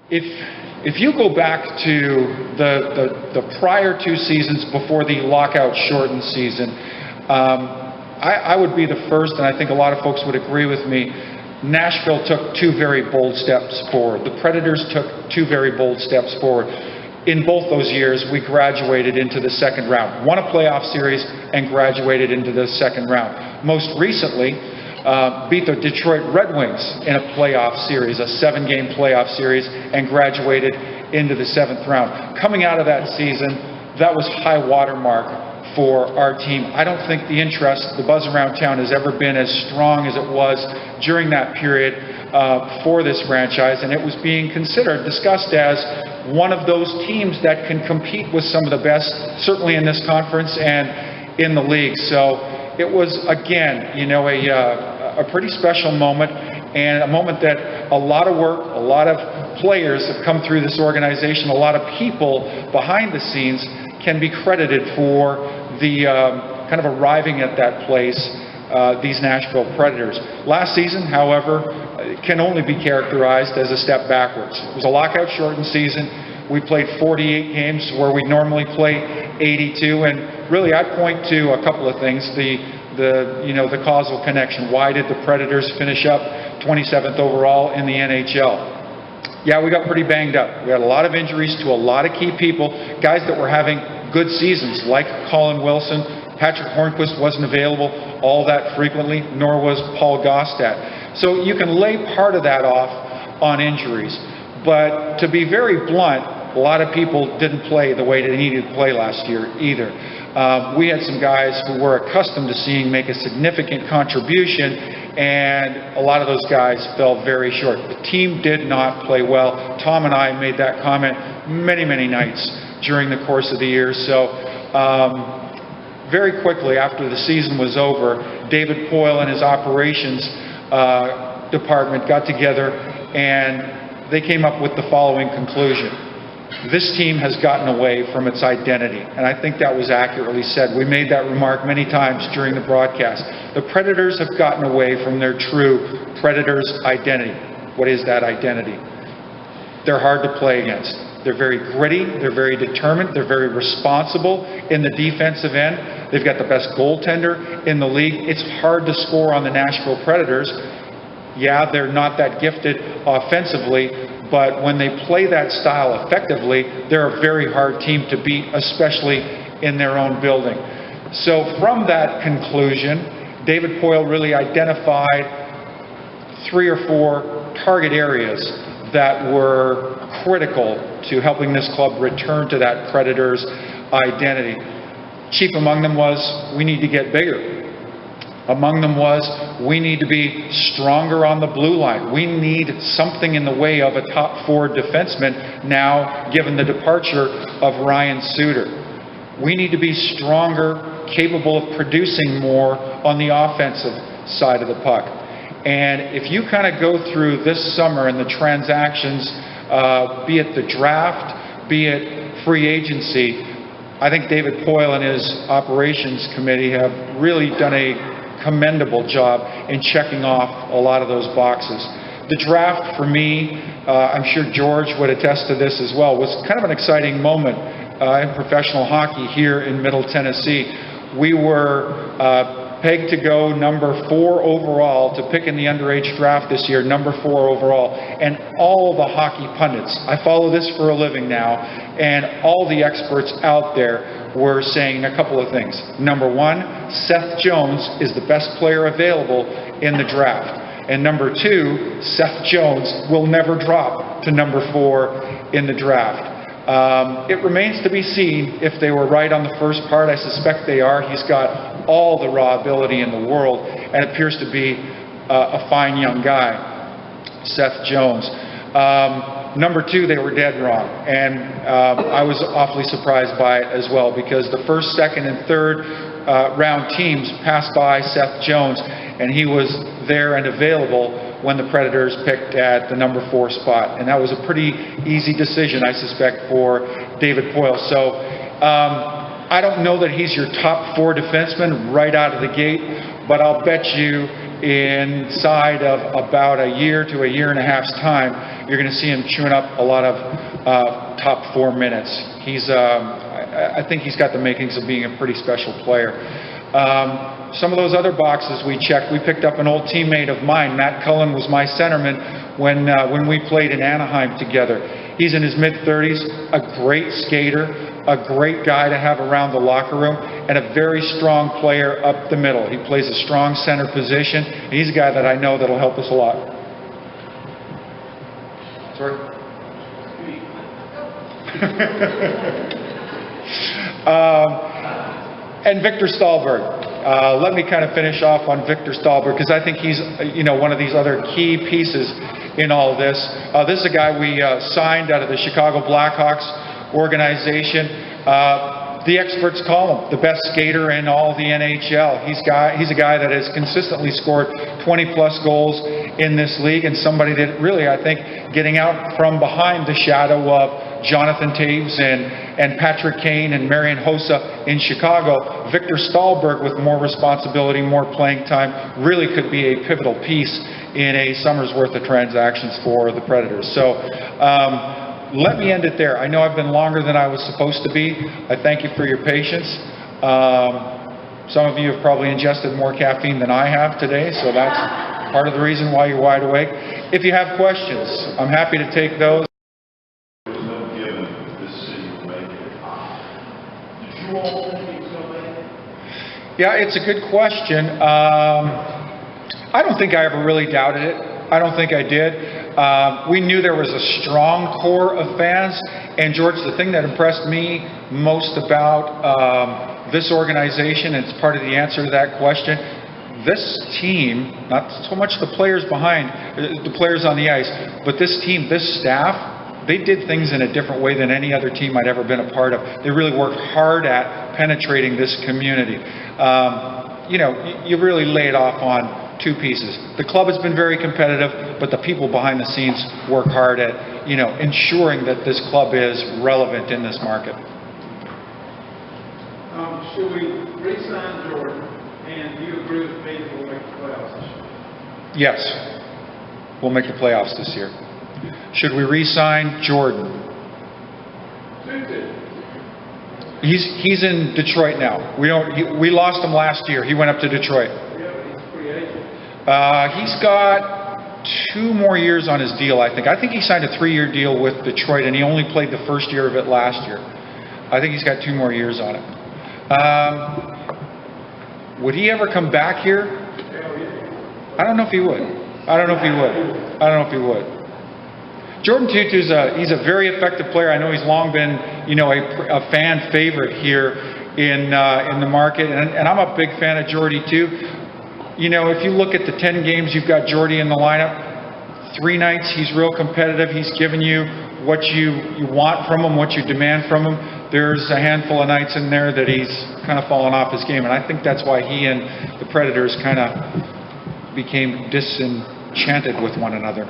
If you go back to the prior 2 seasons before the lockout-shortened season, I would be the first, and I think a lot of folks would agree with me, Nashville took 2 very bold steps forward. The Predators took 2 very bold steps forward. In both those years, we graduated into the second round, won a playoff series, and graduated into the second round. Most recently, beat the Detroit Red Wings in a playoff series, a 7-game playoff series, and graduated into the 7th round. Coming out of that season, that was high watermark for our team. I don't think the interest, the buzz around town has ever been as strong as it was during that period for this franchise, and it was being considered, discussed as one of those teams that can compete with some of the best, certainly in this conference and in the league. So it was, again, you know, a pretty special moment, and a moment that a lot of work, a lot of players have come through this organization, a lot of people behind the scenes can be credited for the kind of arriving at that place, these Nashville Predators. Last season, however, can only be characterized as a step backwards. It was a lockout-shortened season. We played 48 games where we normally play 82, and really I'd point to a couple of things. The causal connection. Why did the Predators finish up 27th overall in the NHL? Yeah, we got pretty banged up. We had a lot of injuries to a lot of key people, guys that were having good seasons, like Colin Wilson. Patrick Hornquist wasn't available all that frequently, nor was Paul Gostat. So you can lay part of that off on injuries. But to be very blunt, a lot of people didn't play the way they needed to play last year either. We had some guys who were accustomed to seeing make a significant contribution, and a lot of those guys fell very short. The team did not play well. Tom and I made that comment many, many nights during the course of the year. So very quickly after the season was over, David Poyle and his operations department got together and they came up with the following conclusion. This team has gotten away from its identity, and I think that was accurately said. We made that remark many times during the broadcast. The Predators have gotten away from their true Predators identity. What is that identity? They're hard to play against. They're very gritty, they're very determined, they're very responsible in the defensive end. They've got the best goaltender in the league. It's hard to score on the Nashville Predators. Yeah, they're not that gifted offensively, but when they play that style effectively, they're a very hard team to beat, especially in their own building. So from that conclusion, David Poyle really identified 3 or 4 target areas that were critical to helping this club return to that Predators identity. Chief among them was, we need to get bigger. Among them was, we need to be stronger on the blue line. We need something in the way of a top 4 defenseman now, given the departure of Ryan Suter. We need to be stronger, capable of producing more on the offensive side of the puck. And if you kind of go through this summer and the transactions, be it the draft, be it free agency, I think David Poyle and his operations committee have really done a commendable job in checking off a lot of those boxes. The draft, for me, I'm sure George would attest to this as well, was kind of an exciting moment in professional hockey here in Middle Tennessee. We were pegged to go number 4 overall, to pick in the underage draft this year, number 4 overall. And all the hockey pundits, I follow this for a living now, and all the experts out there were saying a couple of things. Number 1, Seth Jones is the best player available in the draft. And number 2, Seth Jones will never drop to number 4 in the draft. It remains to be seen if they were right on the first part. I suspect they are. He's got all the raw ability in the world and appears to be a fine young guy, Seth Jones. Number 2, they were dead wrong, and I was awfully surprised by it as well, because the first, second, and third round teams passed by Seth Jones, and he was there and available when the Predators picked at the number 4 spot. And that was a pretty easy decision, I suspect, for David Poyle. So I don't know that he's your top 4 defenseman right out of the gate, but I'll bet you inside of about a year to a year and a half's time, you're going to see him chewing up a lot of top 4 minutes. I think he's got the makings of being a pretty special player. Some of those other boxes we checked, we picked up an old teammate of mine. Matt Cullen was my centerman when we played in Anaheim together. He's in his mid-30s, a great skater, a great guy to have around the locker room, and a very strong player up the middle. He plays a strong center position, and he's a guy that I know that'll help us a lot. Sorry? And Victor Stahlberg. Let me kind of finish off on Victor Stahlberg, because I think he's one of these other key pieces in all of this. This is a guy we signed out of the Chicago Blackhawks organization. The experts call him the best skater in all the NHL. He's a guy that has consistently scored 20-plus goals in this league, and somebody that really, I think, getting out from behind the shadow of Jonathan Taves and Patrick Kane and Marian Hossa in Chicago, Victor Stahlberg, with more responsibility, more playing time, really could be a pivotal piece in a summer's worth of transactions for the Predators. So let me end it there. I know I've been longer than I was supposed to be. I thank you for your patience. Some of you have probably ingested more caffeine than I have today, so that's part of the reason why you're wide awake. If you have questions, I'm happy to take those. Yeah, it's a good question. I don't think I ever really doubted it. I don't think I did. We knew there was a strong core of fans. And George, the thing that impressed me most about this organization, and it's part of the answer to that question, this team, not so much the players behind, the players on the ice, but this team, this staff, they did things in a different way than any other team I'd ever been a part of. They really worked hard at penetrating this community. You really lay it off on 2 pieces. The club has been very competitive, but the people behind the scenes work hard at, ensuring that this club is relevant in this market. Should we re-sign Jordan, and do you agree with me that we'll make the playoffs this year? Yes, we'll make the playoffs this year. Should we re-sign Jordan? He's in Detroit now. We lost him last year. He went up to Detroit. He's got 2 more years on his deal, I think. I think he signed a 3-year deal with Detroit, and he only played the first year of it last year. I think he's got 2 more years on it. Would he ever come back here? I don't know if he would. I don't know if he would. Jordan Tutu's he's a very effective player. I know he's long been, a fan favorite here in the market, and I'm a big fan of Jordy too. If you look at the 10 games you've got Jordy in the lineup, 3 nights he's real competitive. He's given you what you want from him, what you demand from him. There's a handful of nights in there that he's kind of fallen off his game, and I think that's why he and the Predators kind of became disenchanted with one another.